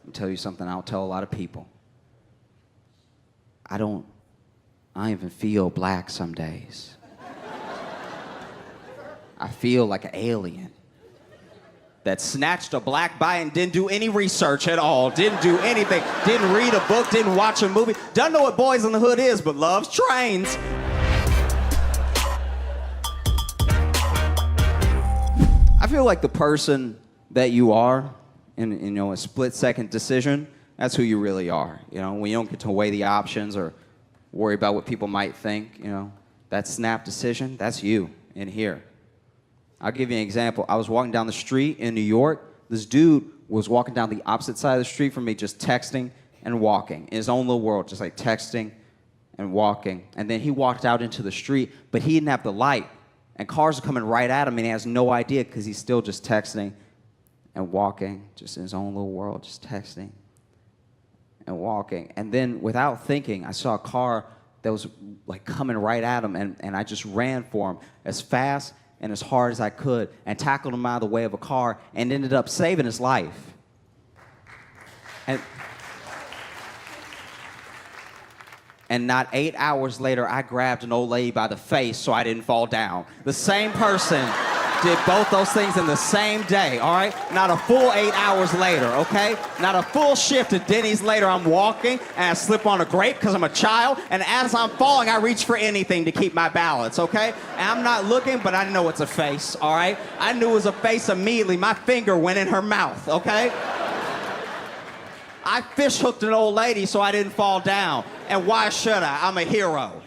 me tell you something I'll tell a lot of people. I don't even feel black some days. I feel like an alien that snatched a black bite and didn't do any research at all, didn't do anything, didn't read a book, didn't watch a movie, doesn't know what Boys in the Hood is, but loves trains. I feel like the person that you are in a split-second decision, that's who you really are. When you don't get to weigh the options or worry about what people might think, that snap decision, that's you in here. I'll give you an example. I was walking down the street in New York. This dude was walking down the opposite side of the street from me, just texting and walking in his own little world, just like texting and walking. And then he walked out into the street, but he didn't have the light. And cars are coming right at him, and he has no idea because he's still just texting and walking, just in his own little world, just texting and walking. And then, without thinking, I saw a car that was like coming right at him, and I just ran for him as fast and as hard as I could and tackled him out of the way of a car and ended up saving his life. And not 8 hours later, I grabbed an old lady by the face so I didn't fall down. The same person did both those things in the same day, all right? Not a full 8 hours later, okay? Not a full shift at Denny's later, I'm walking and I slip on a grape because I'm a child, and as I'm falling, I reach for anything to keep my balance, okay? And I'm not looking, but I know it's a face, all right? I knew it was a face immediately. My finger went in her mouth, okay? I fish hooked an old lady so I didn't fall down. And why should I? I'm a hero.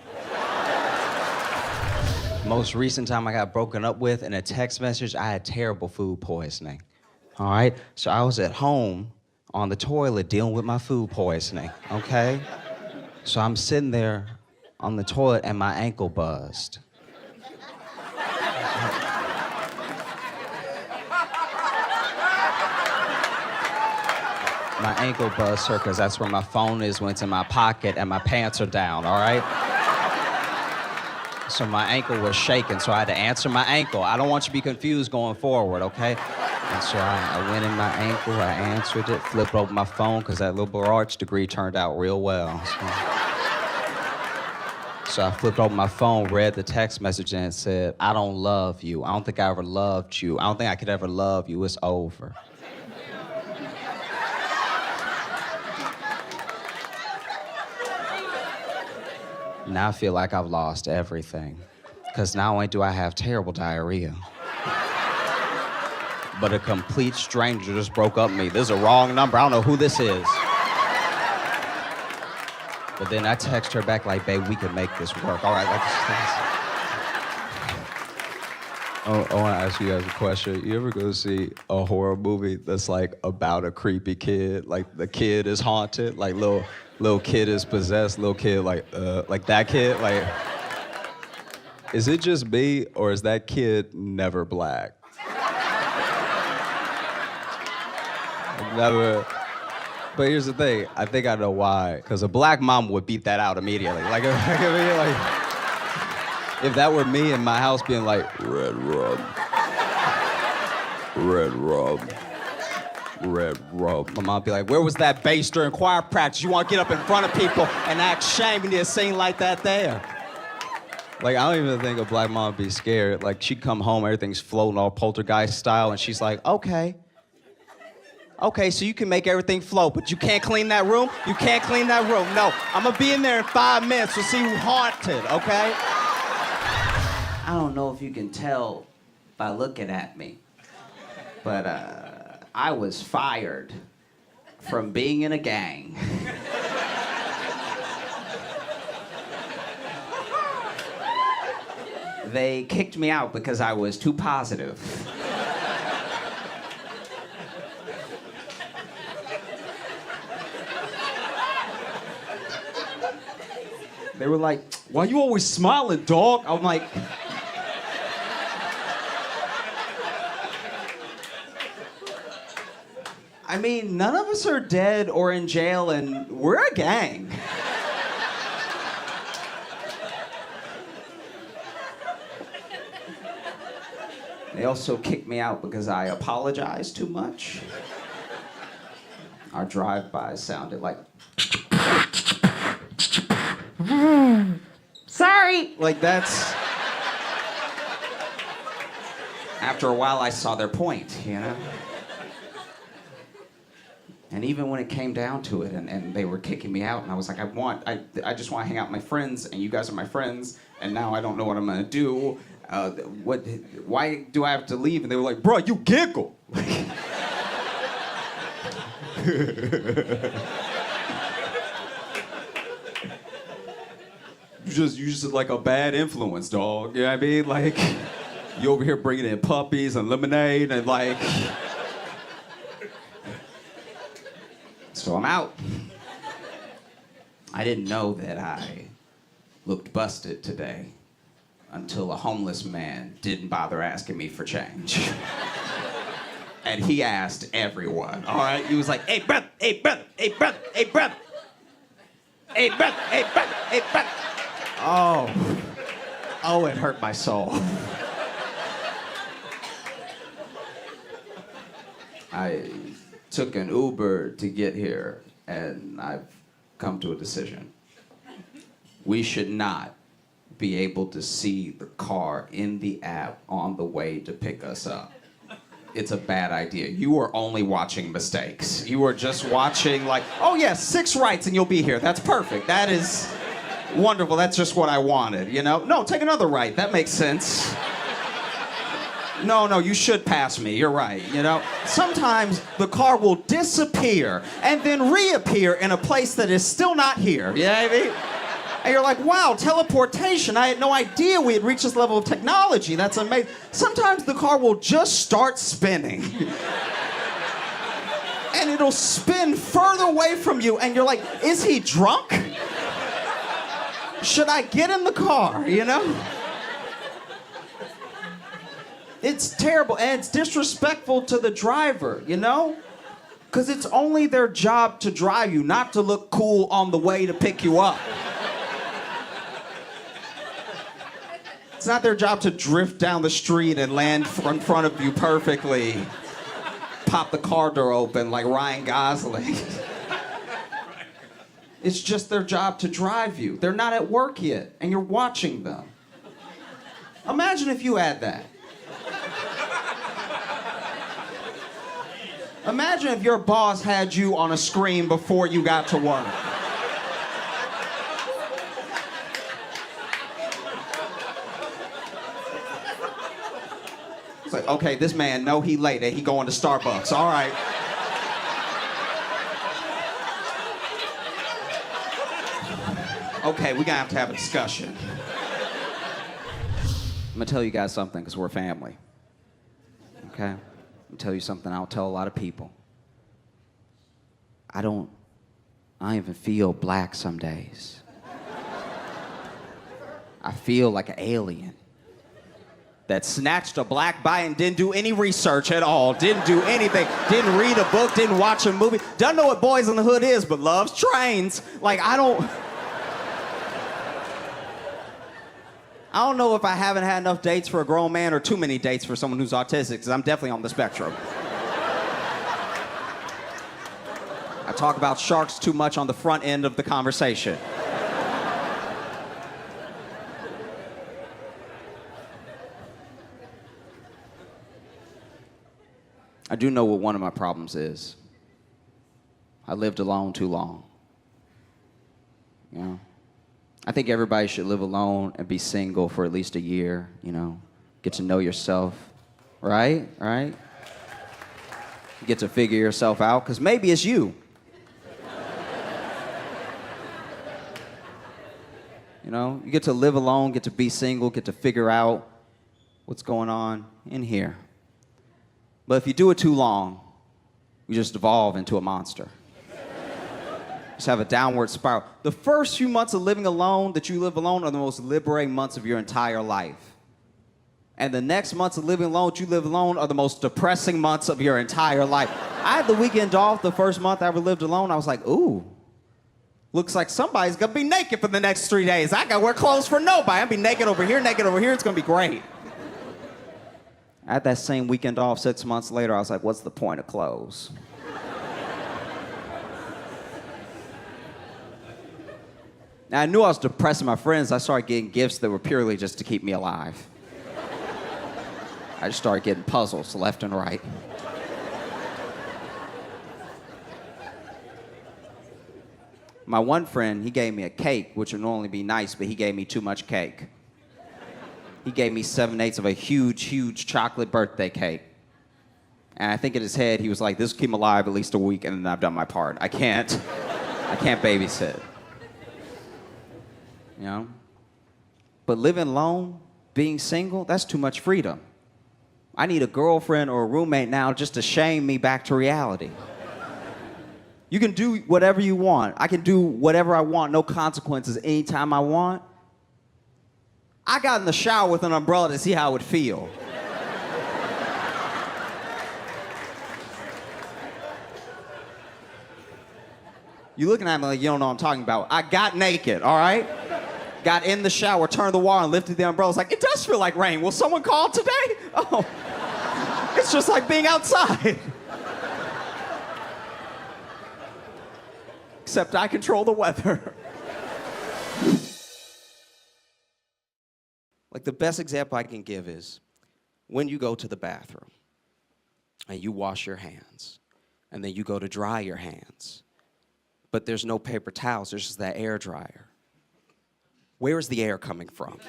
Most recent time I got broken up with in a text message, I had terrible food poisoning. All right? So I was at home on the toilet dealing with my food poisoning, okay? So I'm sitting there on the toilet and my ankle buzzed. My ankle buzzed, sir, because that's where my phone is when it's in my pocket and my pants are down, all right? So my ankle was shaking, so I had to answer my ankle. I don't want you to be confused going forward, okay? And so I went in my ankle, I answered it, flipped open my phone, because that liberal arts degree turned out real well. So I flipped open my phone, read the text message, and it said, "I don't love you. I don't think I ever loved you. I don't think I could ever love you. It's over." Now I feel like I've lost everything. Because not only do I have terrible diarrhea, but a complete stranger just broke up with me. This is a wrong number. I don't know who this is. But then I text her back like, "Babe, we can make this work." All right, I want to ask you guys a question. You ever go see a horror movie that's like about a creepy kid? Like the kid is haunted, like little kid is possessed, little kid like that kid, like, is it just me or is that kid never black? Never. But here's the thing, I think I know why. Because a black mom would beat that out immediately. Like if that were me in my house being like, "Red rum, red rum, red rum," my mom would be like, "Where was that bass during choir practice? You want to get up in front of people and act shame, you need to sing like that there." Like, I don't even think a black mom would be scared. Like, she'd come home, everything's floating all poltergeist style, and she's like, "Okay, so you can make everything float, but you can't clean that room? You can't clean that room. No, I'm gonna be in there in 5 minutes. We'll see who haunted, okay?" I don't know if you can tell by looking at me, but I was fired from being in a gang. They kicked me out because I was too positive. They were like, "Why you always smiling, dog?" I'm like, I mean, none of us are dead or in jail, and we're a gang. They also kicked me out because I apologized too much. Our drive-by sounded like, Sorry. like that's... After a while, I saw their point, you know? And even when it came down to it and they were kicking me out, and I was like, I just want to hang out with my friends, and you guys are my friends, and now I don't know what I'm gonna do. Why do I have to leave? And they were like, bro, you giggle. You just like a bad influence, dog. You know what I mean? Like, you over here bringing in puppies and lemonade and like... So I'm out. I didn't know that I looked busted today until a homeless man didn't bother asking me for change. And he asked everyone, all right? He was like, hey, brother, hey, brother, hey, brother, hey, brother. Hey, brother, hey, brother, hey, brother. Oh, it hurt my soul. I took an Uber to get here, and I've come to a decision. We should not be able to see the car in the app on the way to pick us up. It's a bad idea. You are only watching mistakes. You are just watching like, oh yeah, 6 rights and you'll be here. That's perfect. That is wonderful. That's just what I wanted, you know? No, take another right. That makes sense. No, you should pass me. You're right, you know? Sometimes the car will disappear and then reappear in a place that is still not here. You know what I mean? And you're like, wow, teleportation. I had no idea we had reached this level of technology. That's amazing. Sometimes the car will just start spinning. And it'll spin further away from you, and you're like, is he drunk? Should I get in the car, you know? It's terrible, and it's disrespectful to the driver, you know? Because it's only their job to drive you, not to look cool on the way to pick you up. It's not their job to drift down the street and land in front of you perfectly. Pop the car door open like Ryan Gosling. It's just their job to drive you. They're not at work yet, and you're watching them. Imagine if you had that. Imagine if your boss had you on a screen before you got to work. It's like, okay, this man know he late and he going to Starbucks. All right. Okay, we're gonna have a discussion. I'm gonna tell you guys something, because we're family. Okay? I'm gonna tell you something I'll tell a lot of people. I don't even feel black some days. I feel like an alien that snatched a black bite and didn't do any research at all, didn't do anything, didn't read a book, didn't watch a movie, doesn't know what Boys in the Hood is, but loves trains. Like, I don't know if I haven't had enough dates for a grown man or too many dates for someone who's autistic, because I'm definitely on the spectrum. I talk about sharks too much on the front end of the conversation. I do know what one of my problems is. I lived alone too long. You know? I think everybody should live alone and be single for at least a year, you know? Get to know yourself, right? Right? You get to figure yourself out, because maybe it's you. You know? You get to live alone, get to be single, get to figure out what's going on in here. But if you do it too long, you just evolve into a monster. Just have a downward spiral. The first few months of living alone that you live alone are the most liberating months of your entire life. And the next months of living alone that you live alone are the most depressing months of your entire life. I had the weekend off the first month I ever lived alone. I was like, ooh, looks like somebody's gonna be naked for the next 3 days. I gotta wear clothes for nobody. I'll be naked over here, it's gonna be great. I had that same weekend off 6 months later. I was like, what's the point of clothes? Now, I knew I was depressing my friends. I started getting gifts that were purely just to keep me alive. I just started getting puzzles left and right. My one friend, he gave me a cake, which would normally be nice, but he gave me too much cake. He gave me 7/8 of a huge, huge chocolate birthday cake. And I think in his head, he was like, this will keep him alive at least a week, and then I've done my part. I can't babysit. You know? But living alone, being single, that's too much freedom. I need a girlfriend or a roommate now just to shame me back to reality. You can do whatever you want. I can do whatever I want, no consequences, anytime I want. I got in the shower with an umbrella to see how it would feel. You looking at me like you don't know what I'm talking about. I got naked, all right? Got in the shower, turned the water, and lifted the umbrella. It's like, it does feel like rain. Will someone call today? Oh, it's just like being outside. Except I control the weather. Like the best example I can give is when you go to the bathroom and you wash your hands and then you go to dry your hands, but there's no paper towels, there's just that air dryer. Where is the air coming from?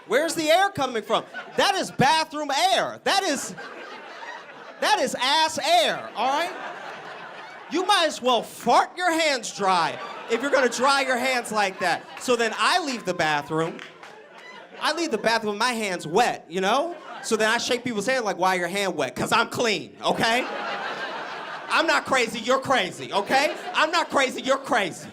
Where's the air coming from? That is bathroom air. That is ass air, all right? You might as well fart your hands dry if you're gonna dry your hands like that. So then I leave the bathroom with my hands wet, you know? So then I shake people's hands like, why are your hand wet? Because I'm clean, okay? I'm not crazy, you're crazy, okay? I'm not crazy, you're crazy.